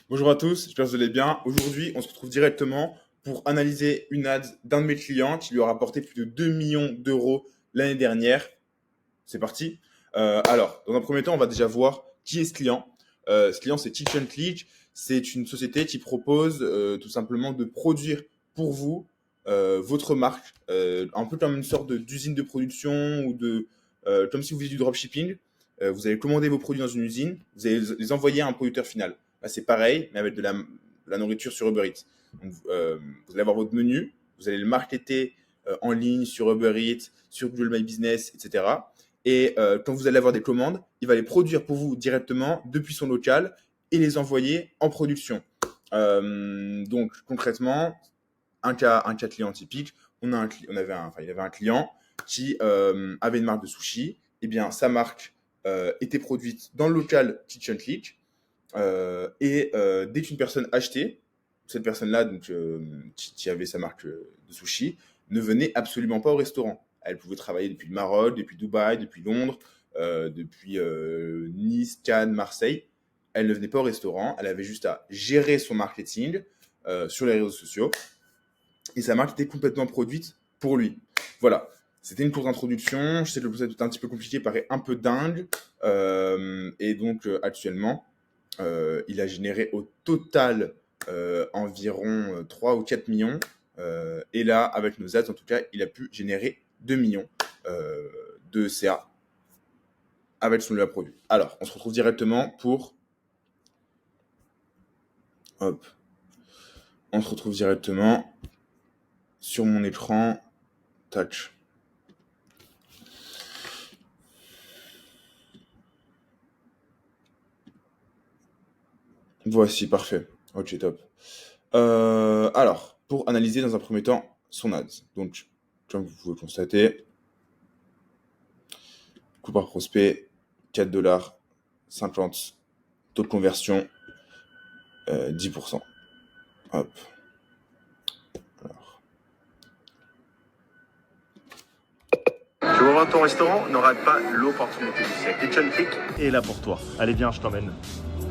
Bonjour à tous, j'espère que vous allez bien. Aujourd'hui, on se retrouve directement pour analyser une ad d'un de mes clients qui lui a rapporté plus de 2 millions d'euros l'année dernière. C'est parti. Alors, dans un premier temps, on va déjà voir qui est ce client. Ce client, c'est Kitchen Click. C'est une société qui propose tout simplement de produire pour vous votre marque, un peu comme une sorte d'usine de production ou comme si vous faisiez du dropshipping. Vous allez commander vos produits dans une usine, vous allez les envoyer à un producteur final. Là, c'est pareil, mais avec de la nourriture sur Uber Eats. Donc, vous allez avoir votre menu, vous allez le marketer en ligne sur Uber Eats, sur Google My Business, etc. Et quand vous allez avoir des commandes, il va les produire pour vous directement depuis son local et les envoyer en production. Donc concrètement, un cas client typique, il y avait un client qui avait une marque de sushi. Eh bien, sa marque était produite dans le local Kitchen Click. Dès qu'une personne achetait, cette personne-là, donc, qui avait sa marque de sushi, ne venait absolument pas au restaurant. Elle pouvait travailler depuis le Maroc, depuis Dubaï, depuis Londres, depuis Nice, Cannes, Marseille. Elle ne venait pas au restaurant. Elle avait juste à gérer son marketing sur les réseaux sociaux. Et sa marque était complètement produite pour lui. Voilà. C'était une courte introduction. Je sais que le processus est un petit peu compliqué, paraît un peu dingue. Actuellement, il a généré au total environ 3 ou 4 millions. Et là, avec nos ads, en tout cas, il a pu générer 2 millions de CA avec son produit. Alors, on se retrouve directement pour... Hop. On se retrouve directement sur mon écran. Touch. Voici, parfait. Ok, top. Alors, pour analyser dans un premier temps son ads. Donc, comme vous pouvez constater, coût par prospect, 4 $, 50, taux de conversion, 10%. Hop. Alors. Tu veux voir ton restaurant? Ne rate pas l'opportunité du siècle. Kitchen Click est là pour toi. Allez, viens, je t'emmène.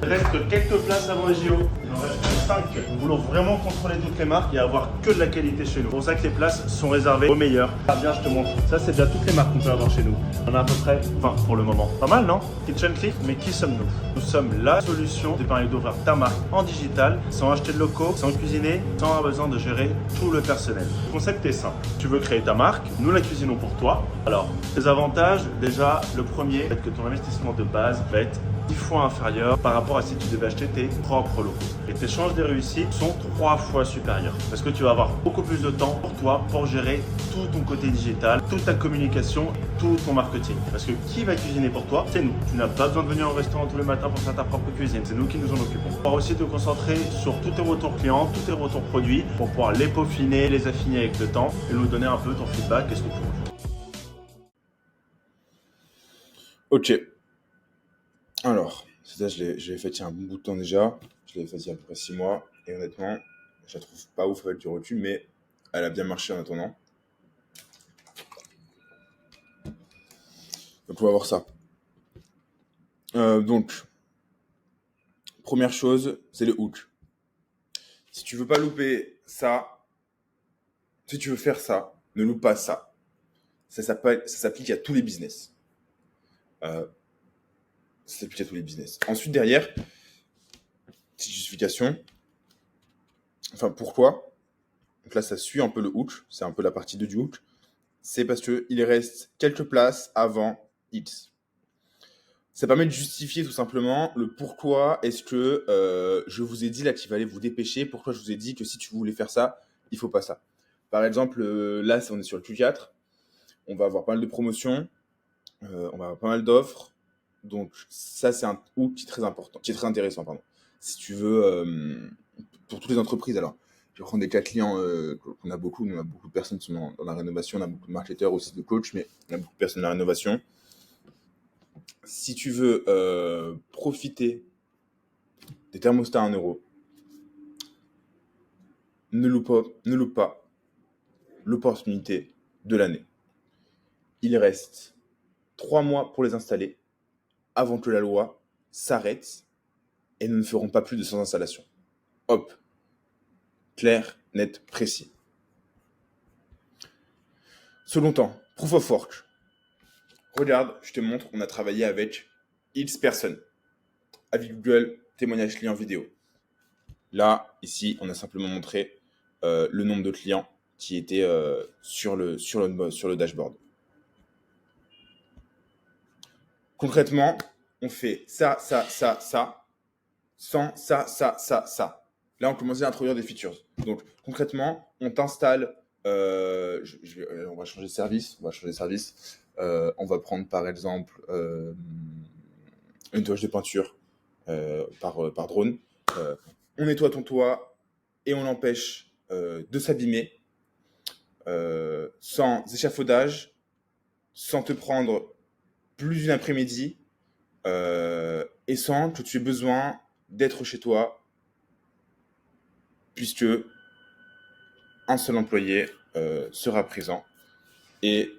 Il reste quelques places avant les JO. Il en reste 5. Nous voulons vraiment contrôler toutes les marques et avoir que de la qualité chez nous. C'est pour ça que les places sont réservées aux meilleurs. Ah, viens, je te montre. Ça, c'est déjà toutes les marques qu'on peut avoir chez nous. On a à peu près 20 pour le moment. Pas mal, non? Kitchen Click, mais qui sommes-nous? Nous sommes la solution qui permet d'ouvrir ta marque en digital, sans acheter de locaux, sans cuisiner, sans avoir besoin de gérer tout le personnel. Le concept est simple. Tu veux créer ta marque, nous la cuisinons pour toi. Alors, les avantages, déjà, le premier, c'est que ton investissement de base va être 10 fois inférieur par rapport à si tu devais acheter tes propres locaux. Et tes chances de réussite sont 3 fois supérieures. Parce que tu vas avoir beaucoup plus de temps pour toi, pour gérer tout ton côté digital, toute ta communication, tout ton marketing. Parce que qui va cuisiner pour toi? C'est nous. Tu n'as pas besoin de venir au restaurant tous les matins pour faire ta propre cuisine. C'est nous qui nous en occupons. Tu vas aussi te concentrer sur tous tes retours clients, tous tes retours produits pour pouvoir les peaufiner, les affiner avec le temps et nous donner un peu ton feedback. Qu'est-ce que tu veux? Ok. Alors, ça, je l'ai fait il y a un bon bout de temps déjà. Je l'ai fait il y a à peu près 6 mois. Et honnêtement, je la trouve pas ouf avec du recul, mais elle a bien marché en attendant. Donc, on va voir ça. Donc, première chose, c'est le hook. Si tu veux pas louper ça, si tu veux faire ça, ne loupe pas ça. Ça s'applique à tous les business. Ça s'applique à tous les business. Ensuite, derrière, petite justification. Enfin, pourquoi? Donc là, ça suit un peu le hook. C'est un peu la partie 2 du hook. C'est parce qu'il reste quelques places avant X. Ça permet de justifier tout simplement le pourquoi est-ce que je vous ai dit là qu'il fallait vous dépêcher, pourquoi je vous ai dit que si tu voulais faire ça, il faut pas ça. Par exemple, là, on est sur le Q4, on va avoir pas mal de promotions, on va avoir pas mal d'offres, donc ça, c'est un hook qui est très important, qui est très intéressant, pardon. Si tu veux, pour toutes les entreprises, alors, je vais prendre des cas clients qu'on a beaucoup, on a beaucoup de personnes qui sont dans la rénovation, on a beaucoup de marketeurs aussi, de coachs, mais on a beaucoup de personnes dans la rénovation. Si tu veux profiter des thermostats à 1 euro, ne loupe pas l'opportunité de l'année. Il reste 3 mois pour les installer avant que la loi s'arrête et nous ne ferons pas plus de 100 installations. Hop. Clair, net, précis. Second temps, Proof of Work. Regarde, je te montre, on a travaillé avec X personnes. Avis Google, témoignage client vidéo. Là, ici, on a simplement montré le nombre de clients qui étaient sur le dashboard. Concrètement, on fait ça, sans ça. Là, on commence à introduire des features. Donc, concrètement, on t'installe. On va changer de service. On va prendre par exemple une toile de peinture par drone. On nettoie ton toit et on l'empêche de s'abîmer sans échafaudage, sans te prendre plus d'une après-midi et sans que tu aies besoin d'être chez toi, puisque un seul employé sera présent et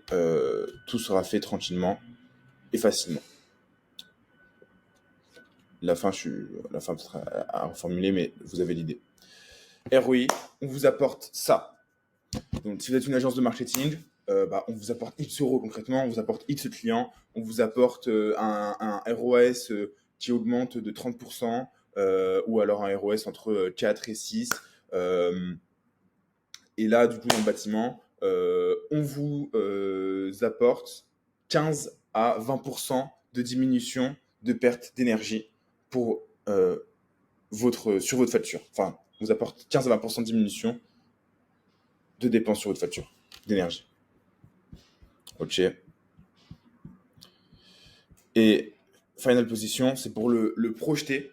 tout sera fait tranquillement et facilement. La fin peut-être à reformuler, mais vous avez l'idée. ROI, on vous apporte ça. Donc, si vous êtes une agence de marketing, on vous apporte X euros concrètement, on vous apporte X clients, on vous apporte un ROS qui augmente de 30%, ou alors un ROS entre 4 et 6. Et là, du coup, dans le bâtiment, on vous apporte 15 à 20% de diminution de perte d'énergie pour, sur votre facture. Enfin, on vous apporte 15 à 20% de diminution de dépenses sur votre facture d'énergie. Ok. Et final position, c'est pour le projeter.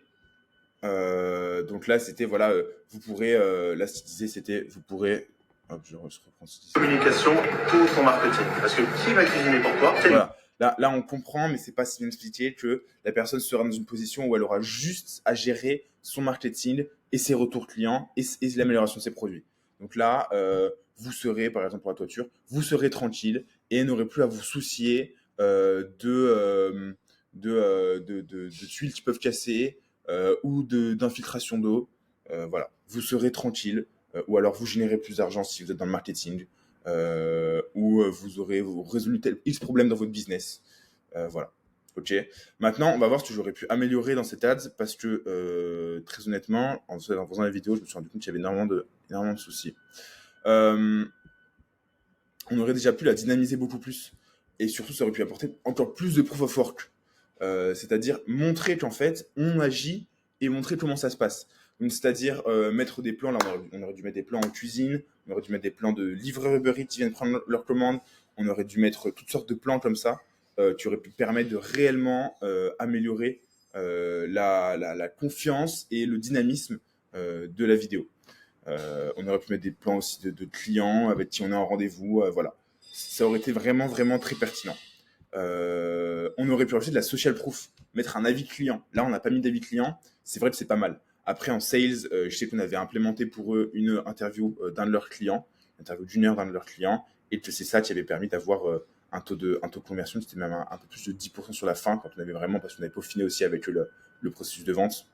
Donc là, c'était, voilà, vous pourrez, là, ce qu'il disait, c'était, vous pourrez, hop, je reprends ce Communication pour ton marketing. Parce que qui va cuisiner pour toi? Voilà. Là, on comprend, mais c'est pas si bien expliqué que la personne sera dans une position où elle aura juste à gérer son marketing et ses retours clients et l'amélioration de ses produits. Donc là, vous serez, par exemple pour la toiture, vous serez tranquille et n'aurez plus à vous soucier de tuiles qui peuvent casser ou d'infiltration d'eau. Voilà, vous serez tranquille ou alors vous générez plus d'argent si vous êtes dans le marketing. Où vous aurez résolu tel X problème dans votre business. Voilà. Ok. Maintenant, on va voir ce que j'aurais pu améliorer dans cette ads parce que très honnêtement, en faisant la vidéo, je me suis rendu compte qu'il y avait énormément de soucis. On aurait déjà pu la dynamiser beaucoup plus et surtout, ça aurait pu apporter encore plus de proof of work. C'est-à-dire montrer qu'en fait, on agit et montrer comment ça se passe. Donc, c'est-à-dire mettre des plans, là on aurait dû mettre des plans en cuisine, on aurait dû mettre des plans de livreurs Uber Eats qui viennent prendre leur commande, on aurait dû mettre toutes sortes de plans comme ça qui auraient pu permettre de réellement améliorer la confiance et le dynamisme de la vidéo. On aurait pu mettre des plans aussi de clients avec qui on est en rendez-vous, voilà. Ça aurait été vraiment, vraiment très pertinent. On aurait pu rajouter de la social proof, mettre un avis client. Là, on n'a pas mis d'avis client, c'est vrai que c'est pas mal. Après, en sales, je sais qu'on avait implémenté pour eux une interview d'un de leurs clients, une interview d'une heure d'un de leurs clients, et que c'est ça qui avait permis d'avoir un taux de conversion, c'était même un peu plus de 10% sur la fin, quand on avait vraiment, parce qu'on avait peaufiné aussi avec eux le processus de vente.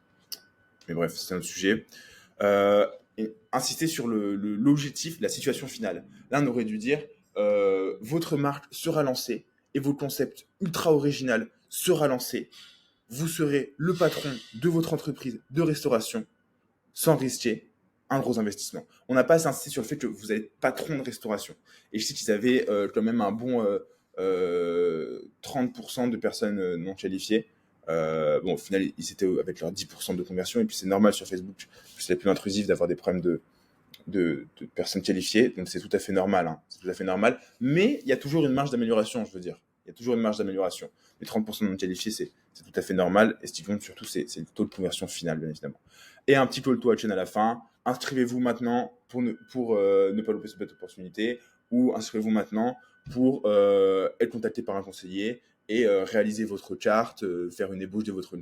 Mais bref, c'est un autre sujet. Et insister sur l'objectif, la situation finale. Là, on aurait dû dire, votre marque sera lancée, et votre concept ultra original sera lancé. Vous serez le patron de votre entreprise de restauration sans risquer un gros investissement. On n'a pas assez insisté sur le fait que vous êtes patron de restauration. Et je sais qu'ils avaient quand même un bon 30% de personnes non qualifiées. Au final, ils étaient avec leurs 10% de conversion. Et puis, c'est normal sur Facebook, c'est plus intrusif d'avoir des problèmes de personnes qualifiées. Donc, c'est tout à fait normal. Hein. C'est tout à fait normal. Mais il y a toujours une marge d'amélioration, je veux dire. Il y a toujours une marge d'amélioration. Les 30% non qualifiés, c'est tout à fait normal. Et ce qui compte surtout, c'est le taux de conversion final, bien évidemment. Et un petit call to action à la fin. Inscrivez-vous maintenant pour ne pas louper cette belle opportunité. Ou inscrivez-vous maintenant pour être contacté par un conseiller et réaliser votre charte, faire une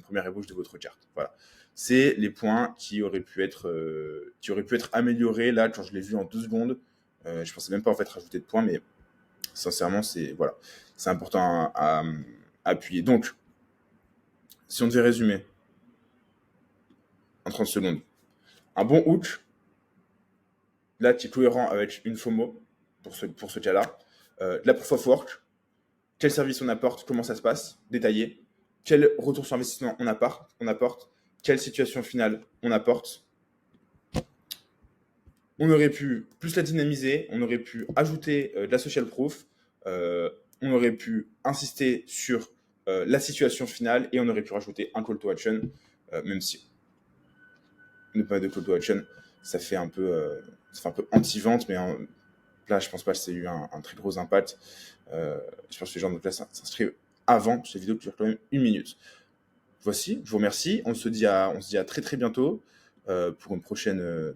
première ébauche de votre charte. Voilà. C'est les points qui auraient pu être améliorés. Là, quand je l'ai vu en 2 secondes, je pensais même pas en fait rajouter de points, mais sincèrement, c'est important à appuyer. Donc, si on devait résumer, en 30 secondes. Un bon hook, là, tu es cohérent avec une FOMO pour ce cas-là. De la proof of work, quel service on apporte, comment ça se passe, détaillé. Quel retour sur investissement on apporte, quelle situation finale on apporte. On aurait pu plus la dynamiser, on aurait pu ajouter de la social proof, on aurait pu insister sur la situation finale et on aurait pu rajouter un call to action, même si ne pas de call to action, ça fait un peu anti-vente, mais là, je pense pas que c'est eu un très gros impact. Je pense que les gens de classe s'inscrivent avant ces vidéos qui durent quand même 1 minute. Voici, je vous remercie. On se dit à très très bientôt pour une prochaine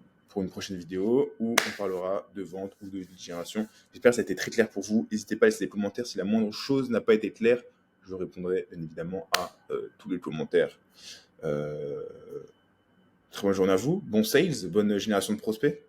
vidéo où on parlera de vente ou de lead génération. J'espère que ça a été très clair pour vous. N'hésitez pas à laisser des commentaires si la moindre chose n'a pas été claire. Je répondrai bien évidemment à tous les commentaires. Très bonne journée à vous. Bon sales, bonne génération de prospects.